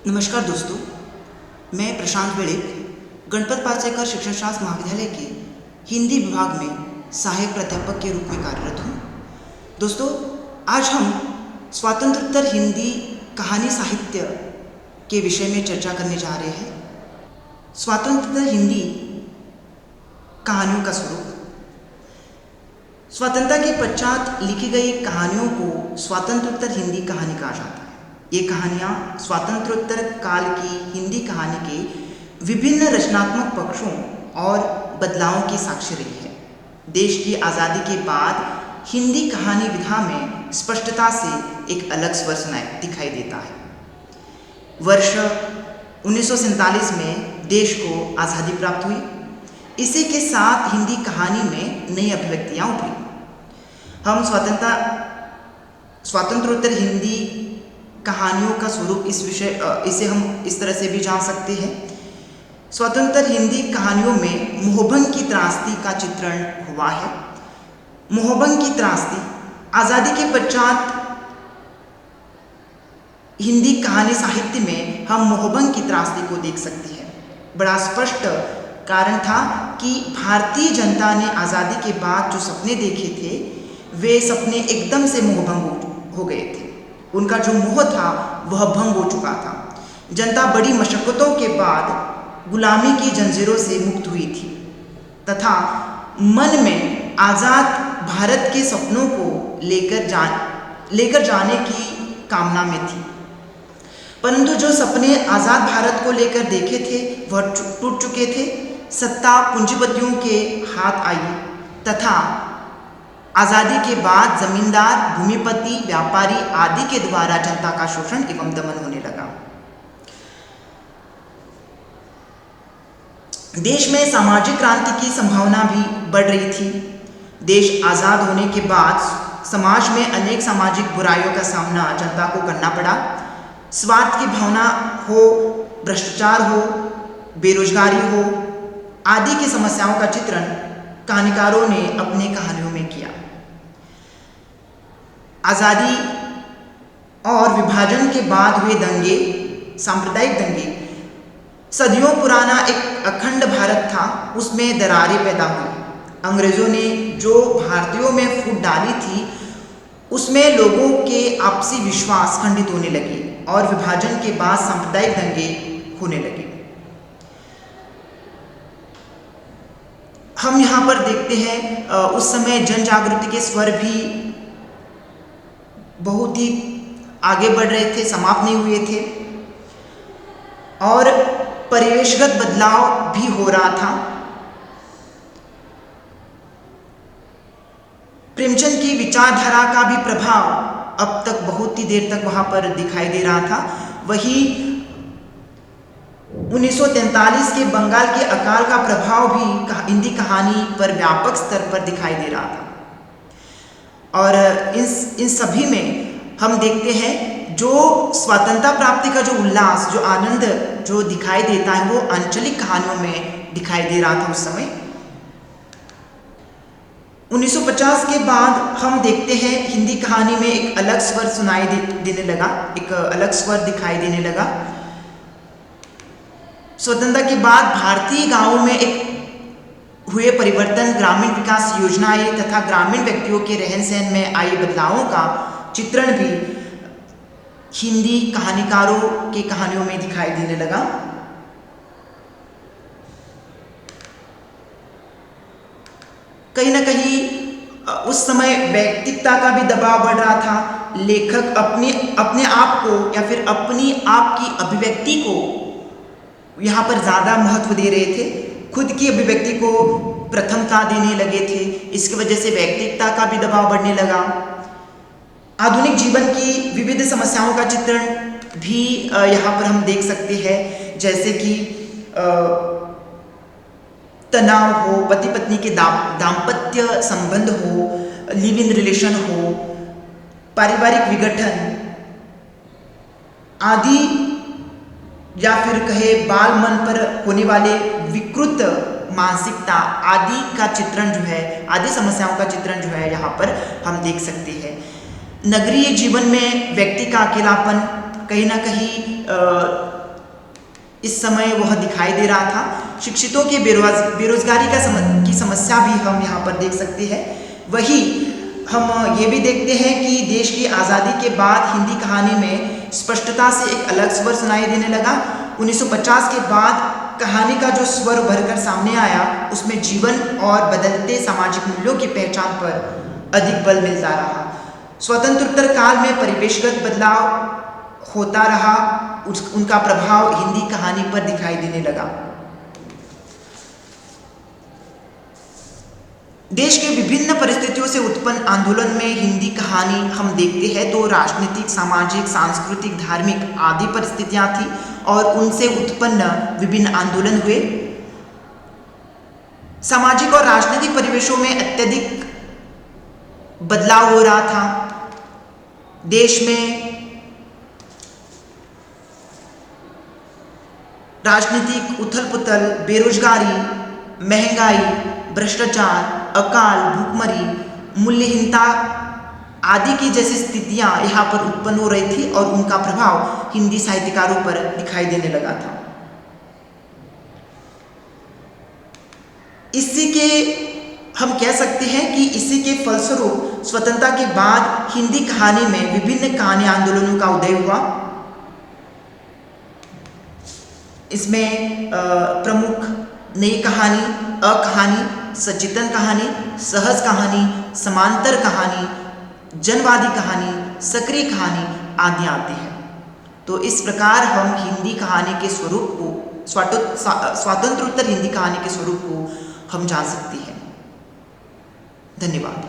नमस्कार दोस्तों, मैं प्रशांत वेड़े गणपत पाचेकर शिक्षण शास्त्र महाविद्यालय के हिंदी विभाग में सहायक प्राध्यापक के रूप में कार्यरत हूँ। दोस्तों, आज हम स्वातंत्रोत्तर हिंदी कहानी साहित्य के विषय में चर्चा करने जा रहे हैं। स्वातंत्रोत्तर हिंदी कहानियों का स्वरूप। स्वतंत्रता के पश्चात लिखी गई कहानियों को स्वातंत्रोत्तर हिंदी कहानी कहा जाता है। ये कहानियाँ स्वातंत्रोत्तर काल की हिंदी कहानी के विभिन्न रचनात्मक पक्षों और बदलावों की साक्षी रही है। देश की आज़ादी के बाद हिंदी कहानी विधा में स्पष्टता से एक अलग स्वर दिखाई देता है। वर्ष 1947 में देश को आज़ादी प्राप्त हुई। इसी के साथ हिंदी कहानी में नई अभिव्यक्तियाँ उभरी। हम स्वातंत्रोत्तर हिंदी कहानियों का स्वरूप इसे हम इस तरह से भी जान सकते हैं। स्वतंत्र हिंदी कहानियों में मोहभंग की त्रासदी का चित्रण हुआ है। मोहभंग की त्रासदी आज़ादी के पश्चात हिंदी कहानी साहित्य में हम मोहभंग की त्रासदी को देख सकते हैं। बड़ा स्पष्ट कारण था कि भारतीय जनता ने आज़ादी के बाद जो सपने देखे थे वे सपने एकदम से मोहभंग हो गए थे। उनका जो मोह था वह भंग हो चुका था। जनता बड़ी मशक्क़तों के बाद गुलामी की जंजीरों से मुक्त हुई थी तथा मन में आज़ाद भारत के सपनों को लेकर जाने की कामना में थी। परंतु जो सपने आज़ाद भारत को लेकर देखे थे वह टूट चुके थे। सत्ता पूंजीपतियों के हाथ आई तथा आज़ादी के बाद जमींदार, भूमिपति, व्यापारी आदि के द्वारा जनता का शोषण एवं दमन होने लगा। देश में सामाजिक क्रांति की संभावना भी बढ़ रही थी। देश आज़ाद होने के बाद समाज में अनेक सामाजिक बुराइयों का सामना जनता को करना पड़ा। स्वार्थ की भावना हो, भ्रष्टाचार हो, बेरोजगारी हो आदि की समस्याओं का चित्रण कहानीकारों ने अपनी कहानियों में किया। आज़ादी और विभाजन के बाद हुए दंगे, सांप्रदायिक दंगे, सदियों पुराना एक अखंड भारत था, उसमें दरारें पैदा हुई। अंग्रेज़ों ने जो भारतीयों में फूट डाली थी उसमें लोगों के आपसी विश्वास खंडित होने लगे और विभाजन के बाद सांप्रदायिक दंगे होने लगे। हम यहाँ पर देखते हैं उस समय जन जागृति के स्वर भी बहुत ही आगे बढ़ रहे थे, समाप्त नहीं हुए थे और परिवेशगत बदलाव भी हो रहा था। प्रेमचंद की विचारधारा का भी प्रभाव अब तक बहुत ही देर तक वहाँ पर दिखाई दे रहा था। वही 1943 के बंगाल के अकाल का प्रभाव भी हिंदी कहानी पर व्यापक स्तर पर दिखाई दे रहा था। और इन सभी में हम देखते हैं जो स्वतंत्रता प्राप्ति का जो उल्लास, जो आनंद जो दिखाई देता है वो आंचलिक कहानियों में दिखाई दे रहा था उस समय। 1950 के बाद हम देखते हैं हिंदी कहानी में एक अलग स्वर सुनाई देने लगा, एक अलग स्वर दिखाई देने लगा। स्वतंत्रता के बाद भारतीय गांवों में एक हुए परिवर्तन, ग्रामीण विकास योजनाएं तथा ग्रामीण व्यक्तियों के रहन सहन में आए बदलावों का चित्रण भी हिंदी कहानीकारों की कहानियों में दिखाई देने लगा। कहीं ना कहीं उस समय व्यक्तित्वता का भी दबाव बढ़ रहा था। लेखक अपने आप को या फिर अपनी आप की अभिव्यक्ति को यहाँ पर ज़्यादा महत्व दे रहे थे, खुद की अभिव्यक्ति को प्रथमता देने लगे थे। इसकी वजह से व्यक्तित्वता का भी दबाव बढ़ने लगा। आधुनिक जीवन की विविध समस्याओं का चित्रण भी यहाँ पर हम देख सकते हैं, जैसे कि तनाव हो, पति पत्नी के दाम्पत्य संबंध हो, लिव इन रिलेशन हो, पारिवारिक विघटन आदि, या फिर कहे बाल मन पर होने वाले विकृत मानसिकता आदि का चित्रण जो है, आदि समस्याओं का चित्रण जो है यहाँ पर हम देख सकते हैं। नगरीय जीवन में व्यक्ति का अकेलापन, कहीं ना कहीं इस समय वह दिखाई दे रहा था। शिक्षितों के बेरोजगारी की समस्या भी हम यहाँ पर देख सकते हैं। वही हम ये भी देखते हैं कि देश की आज़ादी के बाद हिंदी कहानी में स्पष्टता से एक अलग स्वर सुनाई देने लगा। 1950 के बाद कहानी का जो स्वर भरकर सामने आया, उसमें जीवन और बदलते सामाजिक मूल्यों की पहचान पर अधिक बल मिलता रहा। स्वतंत्रोत्तर काल में परिवेशगत बदलाव होता रहा, उनका प्रभाव हिंदी कहानी पर दिखाई देने लगा। देश के विभिन्न परिस्थितियों से उत्पन्न आंदोलन में हिंदी कहानी हम देखते हैं तो राजनीतिक, सामाजिक, सांस्कृतिक, धार्मिक आदि परिस्थितियां थी और उनसे उत्पन्न विभिन्न आंदोलन हुए। सामाजिक और राजनीतिक परिवेशों में अत्यधिक बदलाव हो रहा था। देश में राजनीतिक उथल-पुथल, बेरोजगारी, महंगाई, भ्रष्टाचार, अकाल, भूखमरी, मूल्यहीनता आदि की जैसी स्थितियां यहाँ पर उत्पन्न हो रही थी और उनका प्रभाव हिंदी साहित्यकारों पर दिखाई देने लगा था। हम कह सकते हैं कि इसी के फलस्वरूप स्वतंत्रता के बाद हिंदी कहानी में विभिन्न कहानी आंदोलनों का उदय हुआ। इसमें प्रमुख नई कहानी, अकहानी, सचेतन कहानी, सहज कहानी, समांतर कहानी, जनवादी कहानी, सक्रिय कहानी आदि आते हैं। तो इस प्रकार हम हिंदी कहानी के स्वरूप को, स्वातंत्रोत्तर हिंदी कहानी के स्वरूप को हम जान सकते हैं। धन्यवाद।